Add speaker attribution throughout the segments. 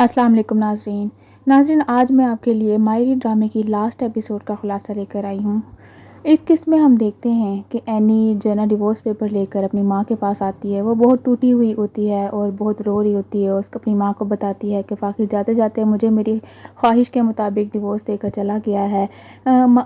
Speaker 1: अस्सलाम वालेकुम नाज़रीन, आज मैं आपके लिए मायरी ड्रामे की लास्ट एपिसोड का खुलासा लेकर आई हूँ। इस किस्त में हम देखते हैं कि एनी जो है ना डिवोर्स पेपर लेकर अपनी माँ के पास आती है। वो बहुत टूटी हुई होती है और बहुत रो रही होती है। उसको अपनी माँ को बताती है कि फ़ाकिर जाते जाते मुझे मेरी ख्वाहिश के मुताबिक डिवोर्स देकर चला गया है।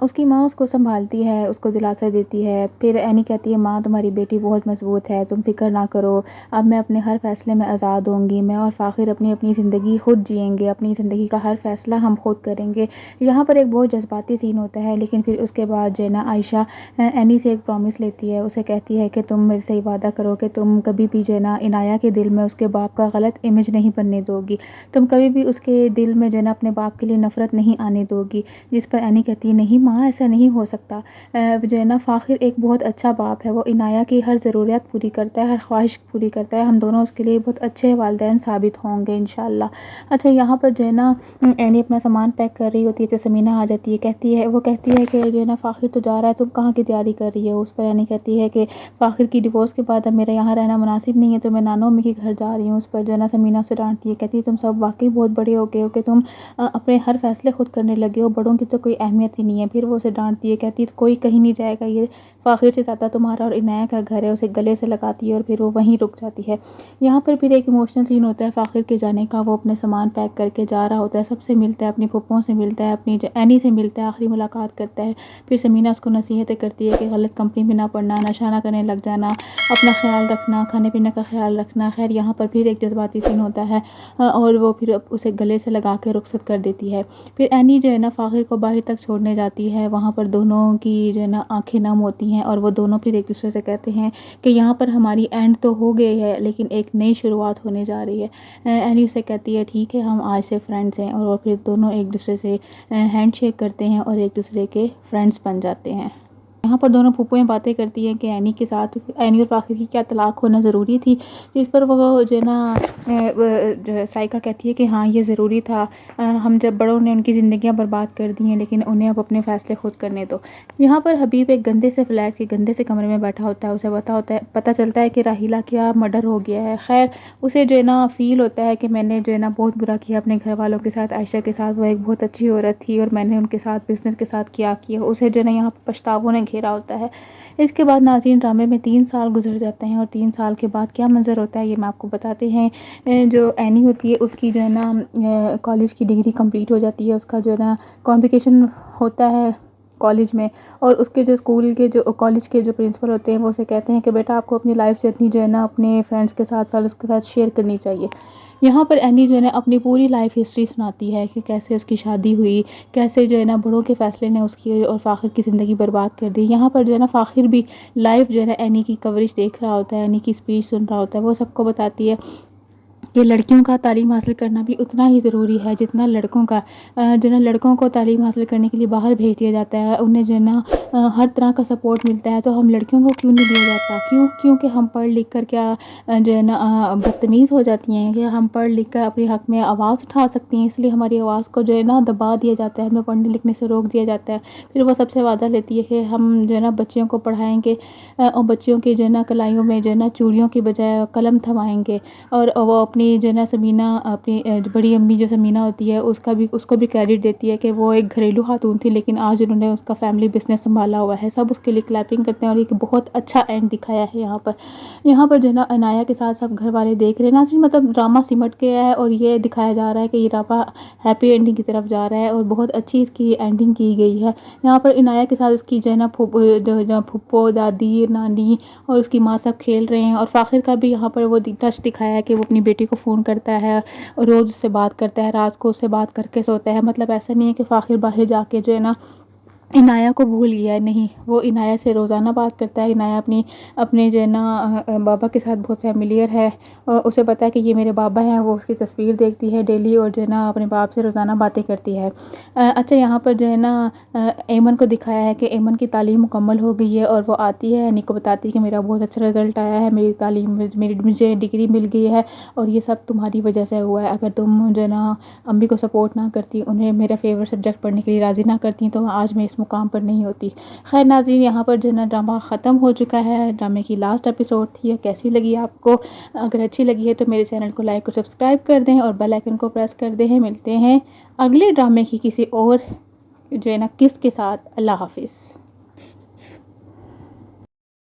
Speaker 1: उसकी माँ उसको संभालती है, उसको दिलासा देती है। फिर एनी कहती है, माँ तुम्हारी बेटी बहुत मजबूत है, तुम फिक्र ना करो, अब मैं अपने हर फैसले में आज़ाद होंगी। मैं और फ़ाकिर अपनी अपनी ज़िंदगी खुद जिएंगे, अपनी ज़िंदगी का हर फैसला हम खुद करेंगे। यहाँ पर एक बहुत जज्बाती सीन होता है, लेकिन फिर उसके बाद जो है ना आयशा एनी से एक प्रॉमिस लेती है। उसे कहती है कि तुम मेरे से वादा करो कि तुम कभी भी जो है ना इनाया के दिल में उसके बाप का गलत इमेज नहीं बनने दोगी, तुम कभी भी उसके दिल में जो है ना अपने बाप के लिए नफ़रत नहीं आने दोगी। जिस पर एनी कहती है, नहीं माँ, ऐसा नहीं हो सकता। जो है ना फ़ाकिर एक बहुत अच्छा बाप है, वो इनाया की हर ज़रूरियात पूरी करता है, हर ख्वाहिश पूरी करता है। हम दोनों उसके लिए बहुत अच्छे वालिदैन साबित होंगे इंशाल्लाह। अच्छा, यहाँ पर जो है ना एनी अपना सामान पैक कर रही होती है तो समीना आ जाती है। वो कहती है कि जो है ना फ़ाकिर तो जा रहा है, तुम कहाँ की तैयारी कर रही है। उस पर एनी कहती है कि फ़ाकिर की डिवोर्स के बाद अब मेरा यहाँ रहना मुनासिब नहीं है, तो मैं नानो अम्मी के घर जा रही हूँ। उस पर जो है ना समीना उसे डांटती है, कहती है तुम सब वाकई बहुत बड़े हो गए हो कि तुम अपने हर फैसले खुद करने लगे हो, बड़ों की तो कोई अहमियत ही नहीं है। फिर वो उसे डांटती है, कहती है कोई कहीं नहीं जाएगा, ये फ़ाकिर से ज़्यादा तुम्हारा और इनाया का घर है। उसे गले से लगाती है और फिर वो वहीं रुक जाती है। यहाँ पर फिर एक इमोशनल सीन होता है फ़ाकिर के जाने का। वो अपने सामान पैक करके जा रहा होता है, सबसे मिलता है, अपनी फूफों से मिलता है, अपनी एनी से मिलता है, आखिरी मुलाकात करता है। फिर समीना उसको नसीहतें करती है कि गलत कंपनी में ना पड़ना, नशा ना करने लग जाना, अपना ख्याल रखना, खाने पीने का ख्याल रखना। खैर यहाँ पर फिर एक जज्बाती सीन होता है और वो फिर उसे गले से लगा के रुखसत कर देती है। फिर एनी जो है ना फ़ाकिर को बाहर तक छोड़ने जाती है। वहाँ पर दोनों की जो है ना आंखें नम होती हैं और वो दोनों फिर एक दूसरे से कहते हैं कि यहाँ पर हमारी एंड तो हो गई है, लेकिन एक नई शुरुआत होने जा रही है। एनी उसे कहती है, ठीक है, हम आज से फ्रेंड्स हैं। और वो फिर दोनों एक दूसरे से हैंड शेक करते हैं और एक दूसरे के फ्रेंड्स बन जाते हैं। यहाँ पर दोनों फूफुएं बातें करती हैं कि एनी और फ़ाकिर की क्या तलाक होना ज़रूरी थी। जिस पर वो जो है ना जो साइका कहती है कि हाँ, ये ज़रूरी था। हम जब बड़ों ने उनकी ज़िंदगियाँ बर्बाद कर दी हैं, लेकिन उन्हें अब अपने फ़ैसले खुद करने दो। यहाँ पर हबीब एक गंदे से फ्लैट के गंदे से कमरे में बैठा होता है। उसे पता चलता है कि राहिला का मर्डर हो गया है। खैर उसे जो है ना फ़ील होता है कि मैंने जो है ना बहुत बुरा किया अपने घर वालों के साथ, आयशा के साथ। वो एक बहुत अच्छी औरत थी और मैंने उनके साथ बिज़नेस के साथ क्या किया। उसे जो है ना यहाँ पर पछतावों ने घेरा होता है। इसके बाद नाज़रीन, ड्रामे में 3 साल गुजर जाते हैं और 3 साल के बाद क्या मंज़र होता है ये मैं आपको बताते हैं। जो एनी होती है उसकी जो है ना कॉलेज की डिग्री कंप्लीट हो जाती है। उसका जो है ना कॉन्वोकेशन होता है कॉलेज में, और उसके जो स्कूल के जो कॉलेज के जो प्रिंसिपल होते हैं वो उसे कहते हैं कि बेटा आपको अपनी लाइफ जर्नी जो है ना अपने फ्रेंड्स के साथ फ्रेंड्स के साथ शेयर करनी चाहिए। यहाँ पर एनी जो है ना अपनी पूरी लाइफ हिस्ट्री सुनाती है कि कैसे उसकी शादी हुई, कैसे जो है ना बड़ों के फ़ैसले ने उसकी और फ़ाकिर की ज़िंदगी बर्बाद कर दी। यहाँ पर जो है ना फ़ाकिर भी लाइव जो है ना एनी की कवरेज देख रहा होता है, एनी की स्पीच सुन रहा होता है। वो सबको बताती है कि लड़कियों का तालीम हासिल करना भी उतना ही ज़रूरी है जितना लड़कों का। जो है ना लड़कों को तालीम हासिल करने के लिए बाहर भेज दिया जाता है, उन्हें जो है ना हर तरह का सपोर्ट मिलता है, तो हम लड़कियों को क्यों नहीं दिया जाता? क्योंकि हम पढ़ लिख कर क्या जो है ना बदतमीज़ हो जाती हैं कि हम पढ़ लिख कर अपने हक़ में आवाज़ उठा सकती हैं, इसलिए हमारी आवाज़ को जो है ना दबा दिया जाता है, हमें पढ़ने लिखने से रोक दिया जाता है। फिर वो सबसे वादा लेती है कि हम जो है ना बच्चियों को पढ़ाएँगे और बच्चियों की जो है ना कलाइयों में जो है ना चूड़ियों की बजाय कलम थमाएँगे। और वो अपनी जो है ना समीना, अपनी बड़ी अम्मी जो समीना होती है उसको भी क्रेडिट देती है कि वो एक घरेलू खातून थी, लेकिन आज उन्होंने उसका फैमिली बिजनेस संभाला हुआ है। सब उसके लिए क्लैपिंग करते हैं और एक बहुत अच्छा एंड दिखाया है यहाँ पर जो है ना अनाया के साथ सब घर वाले देख रहे हैं नाज़रीन। मतलब ड्रामा सिमट गया है और ये दिखाया जा रहा है कि ये ड्रामा हैप्पी एंडिंग की तरफ जा रहा है और बहुत अच्छी इसकी एंडिंग की गई है। यहाँ पर इनाया के साथ उसकी जो है ना फूफो, दादी, नानी और उसकी माँ सब खेल रहे हैं। और फ़ाकिर का भी यहाँ पर वो टच दिखाया है कि वो अपनी बेटी को फ़ोन करता है और रोज़ उससे बात करता है, रात को उससे बात करके सोता है। मतलब ऐसा नहीं है कि फ़ाकिर बाहर जाके जो है ना इनाया को भूल गया है, नहीं, वो इनाया से रोज़ाना बात करता है। इनाया अपने जो है ना बाबा के साथ बहुत फ़ैमिलियर है। उसे पता है कि ये मेरे बाबा हैं। वो उसकी तस्वीर देखती है डेली और जो है ना अपने बाप से रोज़ाना बातें करती है। अच्छा, यहाँ पर जो है ना एमन को दिखाया है कि एमन की तालीम मुकम्मल हो गई है और वो आती है एनी को बताती है कि मेरा बहुत अच्छा रिज़ल्ट आया है, मेरी तालीम मुझे डिग्री मिल गई है और ये सब तुम्हारी वजह से हुआ है। अगर तुम जो है ना अम्मी को सपोर्ट ना करती, उन्हें मेरा फेवरेट सब्जेक्ट पढ़ने के लिए राज़ी ना करती, तो आज मैं इस اس مقام پر نہیں ہوتی۔ خیر ناظرین، یہاں پر جو ہے نا ڈرامہ ختم ہو چکا ہے، ڈرامے کی لاسٹ ایپیسوڈ تھی۔ کیسی لگی آپ کو؟ اگر اچھی لگی ہے تو میرے چینل کو لائک اور سبسکرائب کر دیں اور بیل آئیکن کو پریس کر دیں۔ ملتے ہیں اگلے ڈرامے کی کسی اور جو ہے نا قسط کے ساتھ۔ اللہ حافظ۔